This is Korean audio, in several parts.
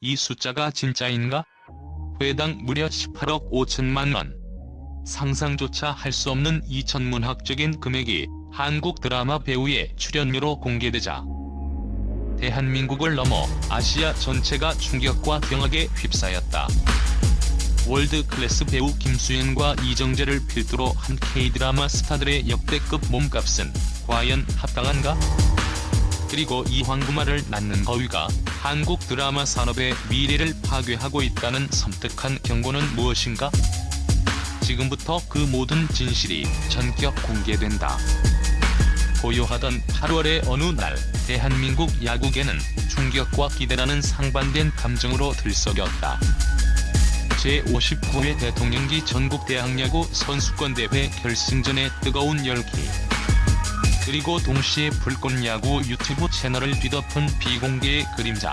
이 숫자가 진짜인가? 회당 무려 18억 5천만 원. 상상조차 할 수 없는 이 천문학적인 금액이 한국 드라마 배우의 출연료로 공개되자 대한민국을 넘어 아시아 전체가 충격과 경악에 휩싸였다. 월드클래스 배우 김수현과 이정재를 필두로 한 K드라마 스타들의 역대급 몸값은 과연 합당한가? 그리고 이 황금알을 낳는 거위가 한국 드라마 산업의 미래를 파괴하고 있다는 섬뜩한 경고는 무엇인가? 지금부터 그 모든 진실이 전격 공개된다. 고요하던 8월의 어느 날, 대한민국 야구계는 충격과 기대라는 상반된 감정으로 들썩였다. 제59회 대통령기 전국대학야구 선수권대회 결승전의 뜨거운 열기. 그리고 동시에 불꽃야구 유튜브 채널을 뒤덮은 비공개의 그림자.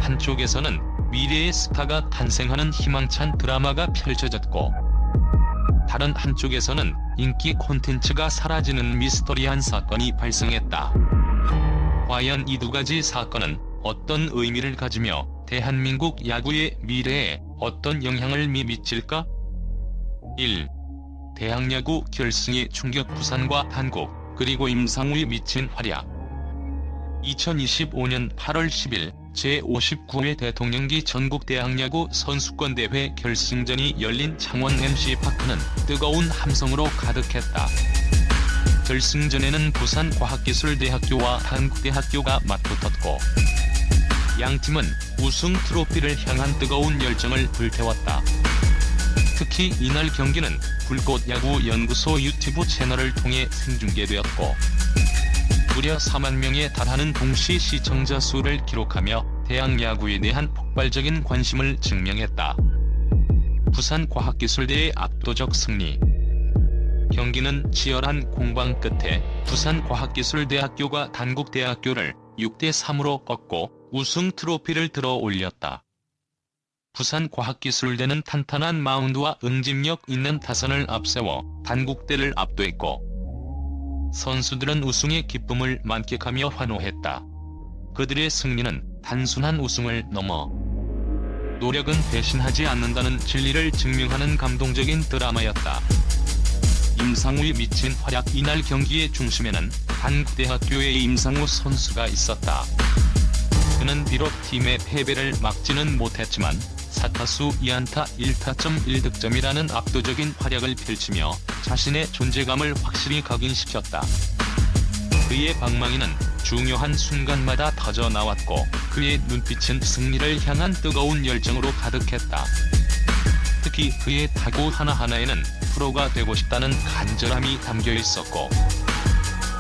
한쪽에서는 미래의 스타가 탄생하는 희망찬 드라마가 펼쳐졌고, 다른 한쪽에서는 인기 콘텐츠가 사라지는 미스터리한 사건이 발생했다. 과연 이 두 가지 사건은 어떤 의미를 가지며 대한민국 야구의 미래에 어떤 영향을 미칠까? 1. 대학야구 결승의 충격. 부산과 한국, 그리고 임상우의 미친 활약. 2025년 8월 10일 제59회 대통령기 전국대학야구 선수권대회 결승전이 열린 창원 MC파크는 뜨거운 함성으로 가득했다. 결승전에는 부산과학기술대학교와 한국대학교가 맞붙었고, 양팀은 우승 트로피를 향한 뜨거운 열정을 불태웠다. 특히 이날 경기는 불꽃야구연구소 유튜브 채널을 통해 생중계되었고, 무려 4만 명에 달하는 동시 시청자 수를 기록하며 대학야구에 대한 폭발적인 관심을 증명했다. 부산과학기술대의 압도적 승리. 경기는 치열한 공방 끝에 부산과학기술대학교가 단국대학교를 6대3으로 꺾고 우승 트로피를 들어 올렸다. 부산과학기술대는 탄탄한 마운드와 응집력 있는 타선을 앞세워 단국대를 압도했고, 선수들은 우승의 기쁨을 만끽하며 환호했다. 그들의 승리는 단순한 우승을 넘어 노력은 배신하지 않는다는 진리를 증명하는 감동적인 드라마였다. 임상우의 미친 활약. 이날 경기의 중심에는 한국대학교의 임상우 선수가 있었다. 그는 비록 팀의 패배를 막지는 못했지만 4타수 2안타 1타점 1득점이라는 압도적인 활약을 펼치며 자신의 존재감을 확실히 각인시켰다. 그의 방망이는 중요한 순간마다 터져나왔고, 그의 눈빛은 승리를 향한 뜨거운 열정으로 가득했다. 특히 그의 타구 하나하나에는 프로가 되고 싶다는 간절함이 담겨 있었고,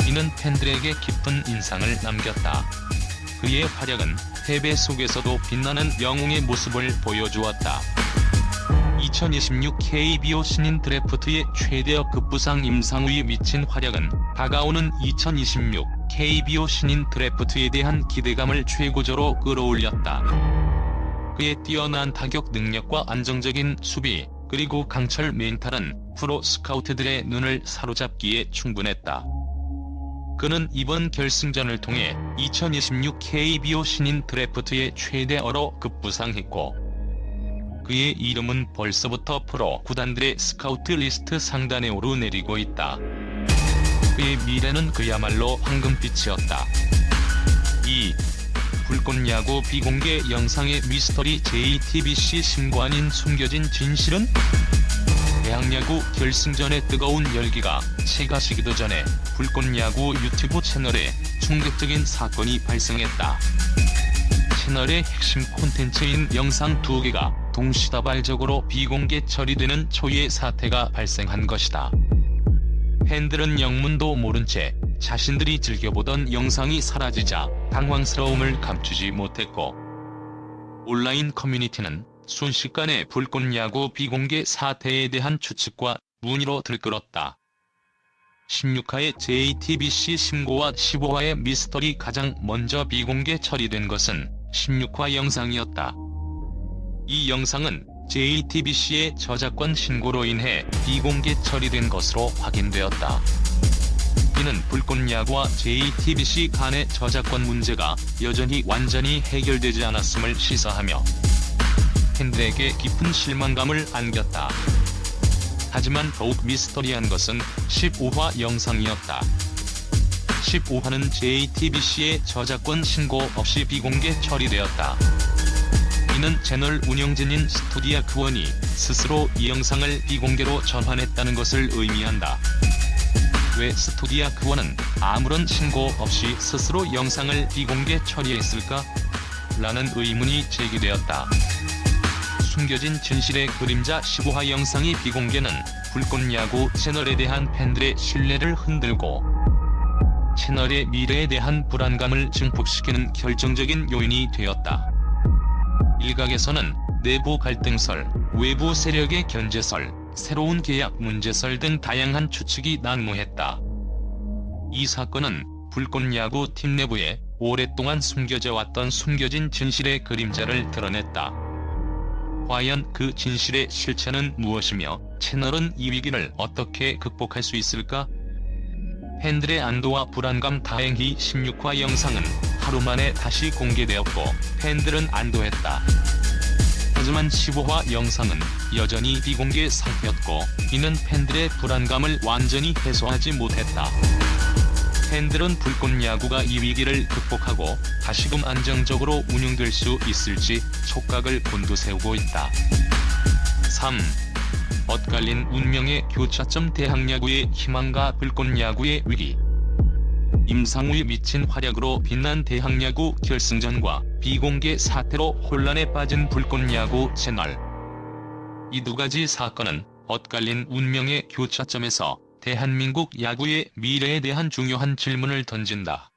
이는 팬들에게 깊은 인상을 남겼다. 그의 활약은 패배 속에서도 빛나는 영웅의 모습을 보여주었다. 2026 KBO 신인 드래프트의 최대업 급부상 임상우의 미친 활약은 다가오는 2026 KBO 신인 드래프트에 대한 기대감을 최고조로 끌어올렸다. 그의 뛰어난 타격 능력과 안정적인 수비, 그리고 강철 멘탈은 프로 스카우트들의 눈을 사로잡기에 충분했다. 그는 이번 결승전을 통해 2026 KBO 신인 드래프트의 최대어로 급부상했고, 그의 이름은 벌써부터 프로 구단들의 스카우트 리스트 상단에 오르내리고 있다. 그의 미래는 그야말로 황금빛이었다. 2. 불꽃야구 비공개 영상의 미스터리. JTBC 신관인 숨겨진 진실은? 대학야구 결승전의 뜨거운 열기가 채가시기도 전에 불꽃야구 유튜브 채널에 충격적인 사건이 발생했다. 채널의 핵심 콘텐츠인 영상 2개가 동시다발적으로 비공개 처리되는 초유의 사태가 발생한 것이다. 팬들은 영문도 모른 채 자신들이 즐겨보던 영상이 사라지자 당황스러움을 감추지 못했고, 온라인 커뮤니티는 순식간에 불꽃야구 비공개 사태에 대한 추측과 문의로 들끓었다. 16화의 JTBC 신고와 15화의 미스터리. 가장 먼저 비공개 처리된 것은 16화 영상이었다. 이 영상은 JTBC의 저작권 신고로 인해 비공개 처리된 것으로 확인되었다. 이는 불꽃야구와 JTBC 간의 저작권 문제가 여전히 완전히 해결되지 않았음을 시사하며 팬들에게 깊은 실망감을 안겼다. 하지만 더욱 미스터리한 것은 15화 영상이었다. 15화는 JTBC의 저작권 신고 없이 비공개 처리되었다. 이는 채널 운영진인 스투디아 크원이 스스로 이 영상을 비공개로 전환했다는 것을 의미한다. 왜 스투디아 크원은 아무런 신고 없이 스스로 영상을 비공개 처리했을까? 라는 의문이 제기되었다. 숨겨진 진실의 그림자 15화 영상이 비공개는 불꽃야구 채널에 대한 팬들의 신뢰를 흔들고 채널의 미래에 대한 불안감을 증폭시키는 결정적인 요인이 되었다. 일각에서는 내부 갈등설, 외부 세력의 견제설, 새로운 계약 문제설 등 다양한 추측이 난무했다. 이 사건은 불꽃야구 팀 내부에 오랫동안 숨겨져 왔던 숨겨진 진실의 그림자를 드러냈다. 과연 그 진실의 실체는 무엇이며 채널은 이 위기를 어떻게 극복할 수 있을까? 팬들의 안도와 불안감. 다행히 16화 영상은 하루 만에 다시 공개되었고 팬들은 안도했다. 하지만 15화 영상은 여전히 비공개 상태였고 이는 팬들의 불안감을 완전히 해소하지 못했다. 팬들은 불꽃야구가 이 위기를 극복하고 다시금 안정적으로 운영될 수 있을지 촉각을 곤두세우고 있다. 3. 엇갈린 운명의 교차점. 대학야구의 희망과 불꽃야구의 위기. 임상우의 미친 활약으로 빛난 대학야구 결승전과 비공개 사태로 혼란에 빠진 불꽃야구 채널. 이 두 가지 사건은 엇갈린 운명의 교차점에서 대한민국 야구의 미래에 대한 중요한 질문을 던진다.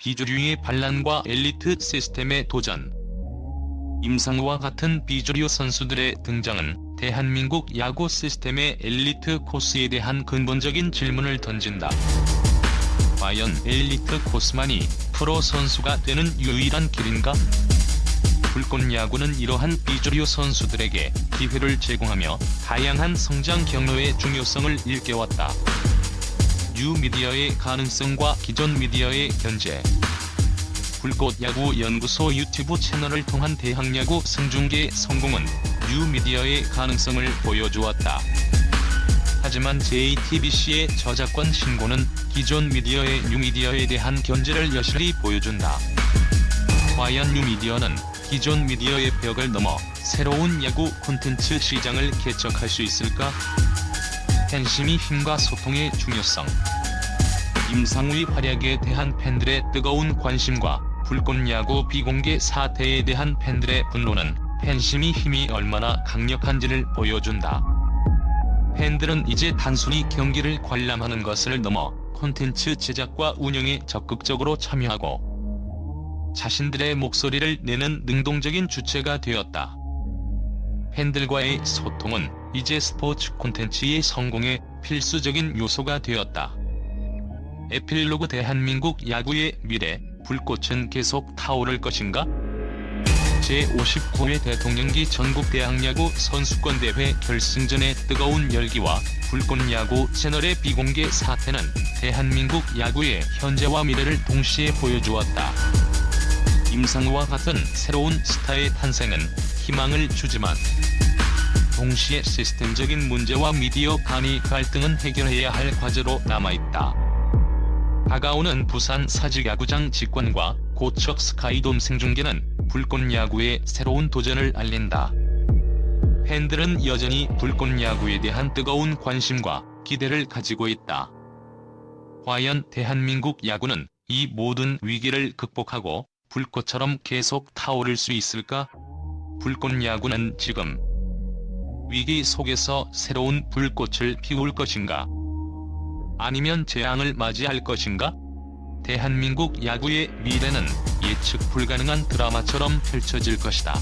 비주류의 반란과 엘리트 시스템의 도전. 임상우와 같은 비주류 선수들의 등장은 대한민국 야구 시스템의 엘리트 코스에 대한 근본적인 질문을 던진다. 과연 엘리트 코스만이 프로 선수가 되는 유일한 길인가? 불꽃야구는 이러한 비주류 선수들에게 기회를 제공하며 다양한 성장 경로의 중요성을 일깨웠다. 뉴미디어의 가능성과 기존 미디어의 견제. 불꽃야구 연구소 유튜브 채널을 통한 대학야구 승중계 성공은 뉴미디어의 가능성을 보여주었다. 하지만 JTBC의 저작권 신고는 기존 미디어의 뉴미디어에 대한 견제를 여실히 보여준다. 과연 뉴미디어는 기존 미디어의 벽을 넘어 새로운 야구 콘텐츠 시장을 개척할 수 있을까? 팬심의 힘과 소통의 중요성. 임상우의 활약에 대한 팬들의 뜨거운 관심과 불꽃야구 비공개 사태에 대한 팬들의 분노는 팬심의 힘이 얼마나 강력한지를 보여준다. 팬들은 이제 단순히 경기를 관람하는 것을 넘어 콘텐츠 제작과 운영에 적극적으로 참여하고 자신들의 목소리를 내는 능동적인 주체가 되었다. 팬들과의 소통은 이제 스포츠 콘텐츠의 성공에 필수적인 요소가 되었다. 에필로그. 대한민국 야구의 미래, 불꽃은 계속 타오를 것인가? 제59회 대통령기 전국 대학야구 선수권대회 결승전의 뜨거운 열기와 불꽃야구 채널의 비공개 사태는 대한민국 야구의 현재와 미래를 동시에 보여주었다. 임상우와 같은 새로운 스타의 탄생은 희망을 주지만 동시에 시스템적인 문제와 미디어 간의 갈등은 해결해야 할 과제로 남아있다. 다가오는 부산 사직야구장 직관과 고척 스카이돔 생중계는 불꽃야구의 새로운 도전을 알린다. 팬들은 여전히 불꽃야구에 대한 뜨거운 관심과 기대를 가지고 있다. 과연 대한민국 야구는 이 모든 위기를 극복하고 불꽃처럼 계속 타오를 수 있을까? 불꽃야구는 지금 위기 속에서 새로운 불꽃을 피울 것인가? 아니면 재앙을 맞이할 것인가? 대한민국 야구의 미래는 예측 불가능한 드라마처럼 펼쳐질 것이다.